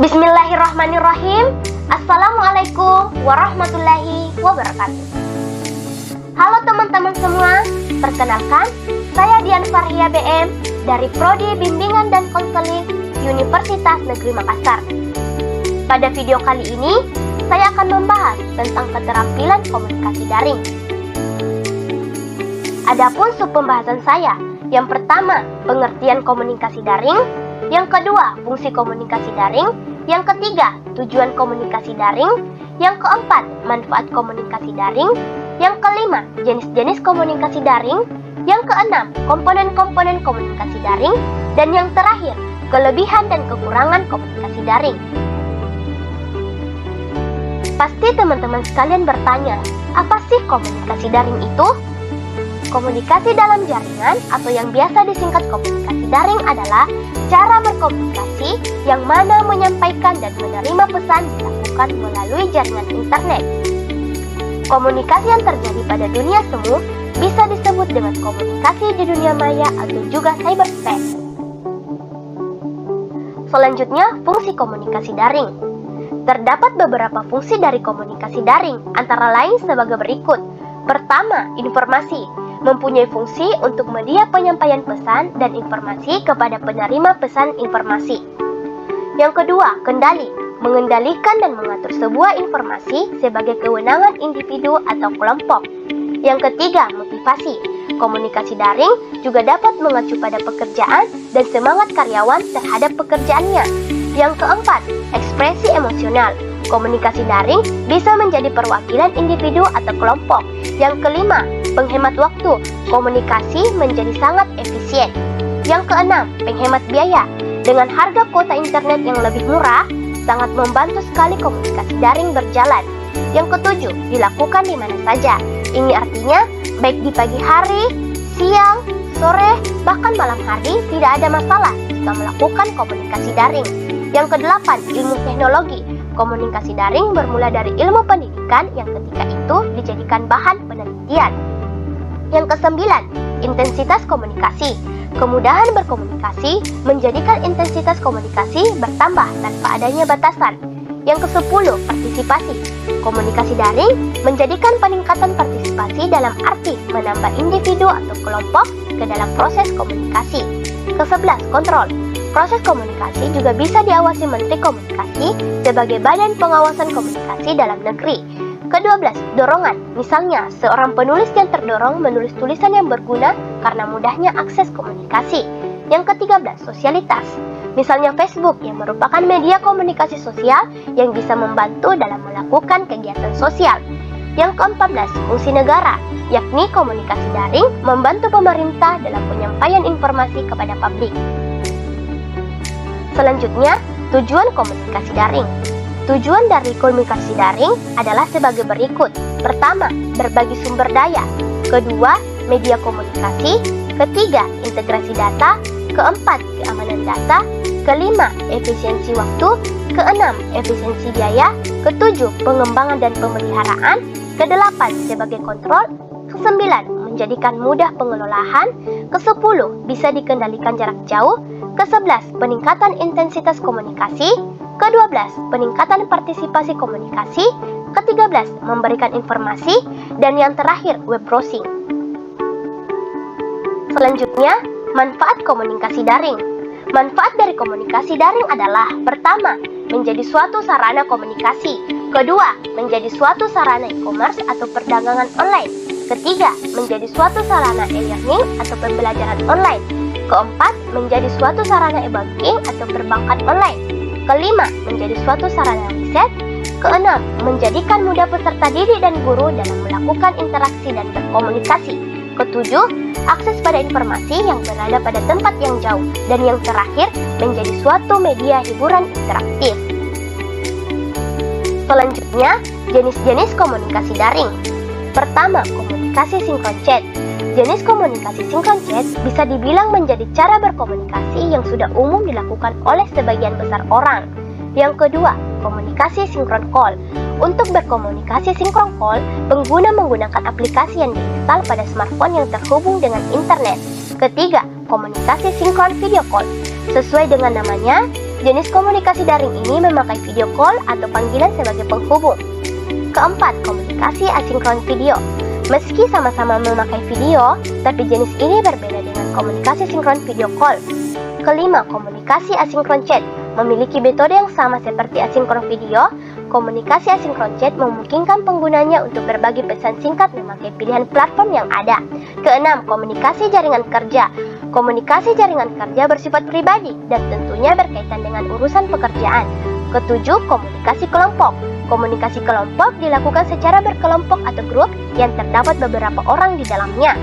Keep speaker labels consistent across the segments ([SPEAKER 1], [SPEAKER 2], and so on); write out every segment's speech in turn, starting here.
[SPEAKER 1] Bismillahirrahmanirrahim. Assalamualaikum warahmatullahi wabarakatuh. Halo teman-teman semua, perkenalkan, saya Dian Farhia BM dari Prodi Bimbingan dan Konseling Universitas Negeri Makassar. Pada video kali ini, saya akan membahas tentang keterampilan komunikasi daring. Adapun sub-pembahasan saya, yang pertama, pengertian komunikasi daring, yang kedua, fungsi komunikasi daring, yang ketiga, tujuan komunikasi daring, yang keempat, manfaat komunikasi daring, yang kelima, jenis-jenis komunikasi daring, yang keenam, komponen-komponen komunikasi daring, dan yang terakhir, kelebihan dan kekurangan komunikasi daring. Pasti teman-teman sekalian bertanya, apa sih komunikasi daring itu? Komunikasi dalam jaringan atau yang biasa disingkat komunikasi daring adalah cara berkomunikasi yang mana menyampaikan dan menerima pesan dilakukan melalui jaringan internet. Komunikasi yang terjadi pada dunia semu bisa disebut dengan komunikasi di dunia maya atau juga cyberspace. Selanjutnya, fungsi komunikasi daring. Terdapat beberapa fungsi dari komunikasi daring, antara lain sebagai berikut. Pertama, informasi. Mempunyai fungsi untuk media penyampaian pesan dan informasi kepada penerima pesan informasi. Yang kedua, kendali. Mengendalikan dan mengatur sebuah informasi sebagai kewenangan individu atau kelompok. Yang ketiga, motivasi. Komunikasi daring juga dapat mengacu pada pekerjaan dan semangat karyawan terhadap pekerjaannya. Yang keempat, ekspresi emosional. Komunikasi daring bisa menjadi perwakilan individu atau kelompok. Yang kelima, penghemat waktu. Komunikasi menjadi sangat efisien. Yang keenam, penghemat biaya. Dengan harga kuota internet yang lebih murah, sangat membantu sekali komunikasi daring berjalan. Yang ketujuh, dilakukan di mana saja. Ini artinya, baik di pagi hari, siang, sore, bahkan malam hari tidak ada masalah jika melakukan komunikasi daring. Yang kedelapan, ilmu teknologi. Komunikasi daring bermula dari ilmu pendidikan yang ketika itu dijadikan bahan penelitian. Yang kesembilan, intensitas komunikasi. Kemudahan berkomunikasi menjadikan intensitas komunikasi bertambah tanpa adanya batasan. Yang kesepuluh, partisipasi. Komunikasi daring menjadikan peningkatan partisipasi dalam arti menambah individu atau kelompok ke dalam proses komunikasi. Kesebelas, kontrol. Proses komunikasi juga bisa diawasi Menteri Komunikasi sebagai badan pengawasan komunikasi dalam negeri. Ke-12, dorongan. Misalnya, seorang penulis yang terdorong menulis tulisan yang berguna karena mudahnya akses komunikasi. Yang ke-13, sosialitas. Misalnya Facebook yang merupakan media komunikasi sosial yang bisa membantu dalam melakukan kegiatan sosial. Yang ke-14, fungsi negara, yakni komunikasi daring membantu pemerintah dalam penyampaian informasi kepada publik. Selanjutnya, tujuan komunikasi daring. Tujuan dari komunikasi daring adalah sebagai berikut. Pertama, berbagi sumber daya. Kedua, media komunikasi. Ketiga, integrasi data. Keempat, keamanan data. Kelima, efisiensi waktu. Keenam, efisiensi biaya. Ketujuh, pengembangan dan pemeliharaan. Kedelapan, sebagai kontrol. Kesembilan, menjadikan mudah pengelolaan. Kesepuluh, bisa dikendalikan jarak jauh. Ke-11, peningkatan intensitas komunikasi. Ke-12, peningkatan partisipasi komunikasi. Ke-13, memberikan informasi. Dan yang terakhir, web browsing. Selanjutnya, manfaat komunikasi daring. Manfaat dari komunikasi daring adalah: pertama, menjadi suatu sarana komunikasi. Kedua, menjadi suatu sarana e-commerce atau perdagangan online. Ketiga, menjadi suatu sarana e-learning atau pembelajaran online. Keempat, menjadi suatu sarana e-banking atau perbankan online. Kelima, menjadi suatu sarana riset. Keenam, menjadikan mudah peserta didik dan guru dalam melakukan interaksi dan berkomunikasi. Ketujuh, akses pada informasi yang berada pada tempat yang jauh. Dan yang terakhir, menjadi suatu media hiburan interaktif. Selanjutnya, jenis-jenis komunikasi daring. Pertama, komunikasi sinkron chat. Jenis komunikasi sinkron chat bisa dibilang menjadi cara berkomunikasi yang sudah umum dilakukan oleh sebagian besar orang. Yang kedua, komunikasi sinkron call. Untuk berkomunikasi sinkron call, pengguna menggunakan aplikasi yang diinstal pada smartphone yang terhubung dengan internet. Ketiga, komunikasi sinkron video call. Sesuai dengan namanya, Jenis komunikasi daring ini memakai video call atau panggilan sebagai penghubung. Keempat, komunikasi asinkron video. Meski sama-sama memakai video, tapi jenis ini berbeda dengan komunikasi sinkron video call. Kelima, komunikasi asinkron chat. Memiliki metode yang sama seperti asinkron video, komunikasi asinkron chat memungkinkan penggunanya untuk berbagi pesan singkat memakai pilihan platform yang ada. Keenam, komunikasi jaringan kerja. Komunikasi jaringan kerja bersifat pribadi dan tentunya berkaitan dengan urusan pekerjaan. Ketujuh, komunikasi kelompok. Komunikasi kelompok dilakukan secara berkelompok atau grup yang terdapat beberapa orang di dalamnya.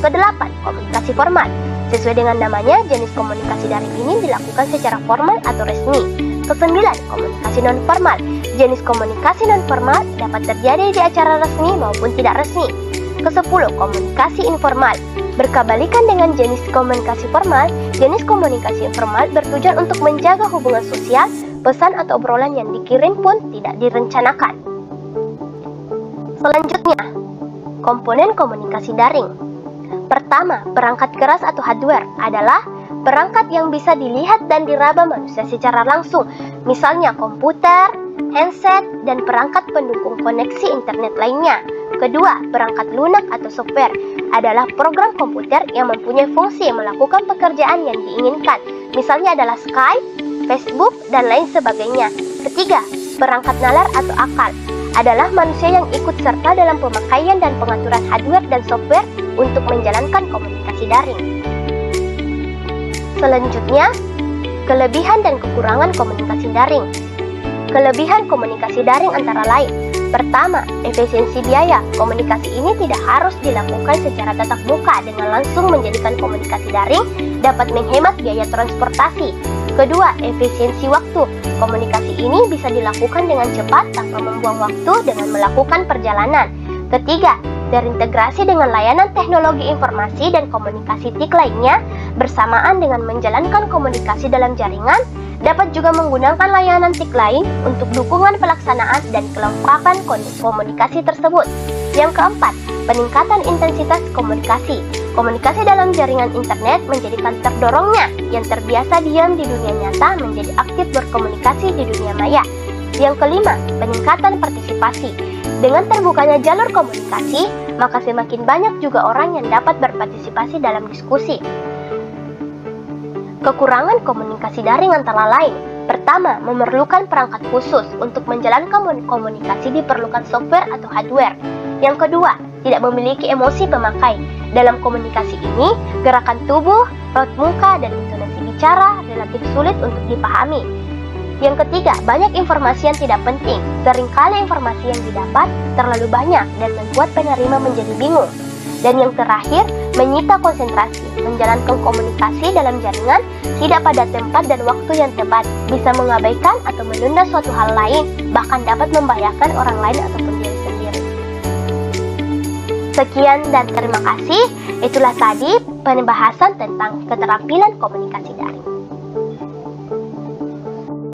[SPEAKER 1] Kedelapan, komunikasi formal. Sesuai dengan namanya, jenis komunikasi daring ini dilakukan secara formal atau resmi. Kesembilan, komunikasi non-formal. Jenis komunikasi non-formal dapat terjadi di acara resmi maupun tidak resmi. Kesepuluh, komunikasi informal. Berkebalikan dengan jenis komunikasi formal, jenis komunikasi informal bertujuan untuk menjaga hubungan sosial, pesan atau obrolan yang dikirim pun tidak direncanakan. Selanjutnya, komponen komunikasi daring. Pertama, perangkat keras atau hardware adalah perangkat yang bisa dilihat dan diraba manusia secara langsung, misalnya komputer, handset, dan perangkat pendukung koneksi internet lainnya. Kedua, perangkat lunak atau software adalah program komputer yang mempunyai fungsi melakukan pekerjaan yang diinginkan, misalnya adalah Skype, Facebook, dan lain sebagainya. Ketiga, perangkat nalar atau akal adalah manusia yang ikut serta dalam pemakaian dan pengaturan hardware dan software untuk menjalankan komunikasi daring. Selanjutnya, kelebihan dan kekurangan komunikasi daring. Kelebihan komunikasi daring antara lain. Pertama, efisiensi biaya. Komunikasi ini tidak harus dilakukan secara tatap muka dengan langsung menjadikan komunikasi daring dapat menghemat biaya transportasi. Kedua, efisiensi waktu. Komunikasi ini bisa dilakukan dengan cepat tanpa membuang waktu dengan melakukan perjalanan. Ketiga, terintegrasi dengan layanan teknologi informasi dan komunikasi TIK lainnya bersamaan dengan menjalankan komunikasi dalam jaringan, dapat juga menggunakan layanan TIK lain untuk dukungan pelaksanaan dan kelengkapan komunikasi tersebut. Yang keempat, peningkatan intensitas komunikasi. Komunikasi dalam jaringan internet menjadikan terdorongnya yang terbiasa diam di dunia nyata menjadi aktif berkomunikasi di dunia maya. Yang kelima, peningkatan partisipasi. Dengan terbukanya jalur komunikasi, maka semakin banyak juga orang yang dapat berpartisipasi dalam diskusi. Kekurangan komunikasi daring antara lain. Pertama, memerlukan perangkat khusus. Untuk menjalankan komunikasi diperlukan software atau hardware. Yang kedua, tidak memiliki emosi pemakai. Dalam komunikasi ini, gerakan tubuh, raut muka, dan intonasi bicara relatif sulit untuk dipahami. Yang ketiga, banyak informasi yang tidak penting. Seringkali informasi yang didapat terlalu banyak dan membuat penerima menjadi bingung. Dan yang terakhir, menyita konsentrasi. Menjalankan komunikasi dalam jaringan tidak pada tempat dan waktu yang tepat, bisa mengabaikan atau menunda suatu hal lain, bahkan dapat membahayakan orang lain ataupun diri sendiri. Sekian dan terima kasih. Itulah tadi pembahasan tentang keterampilan komunikasi daring.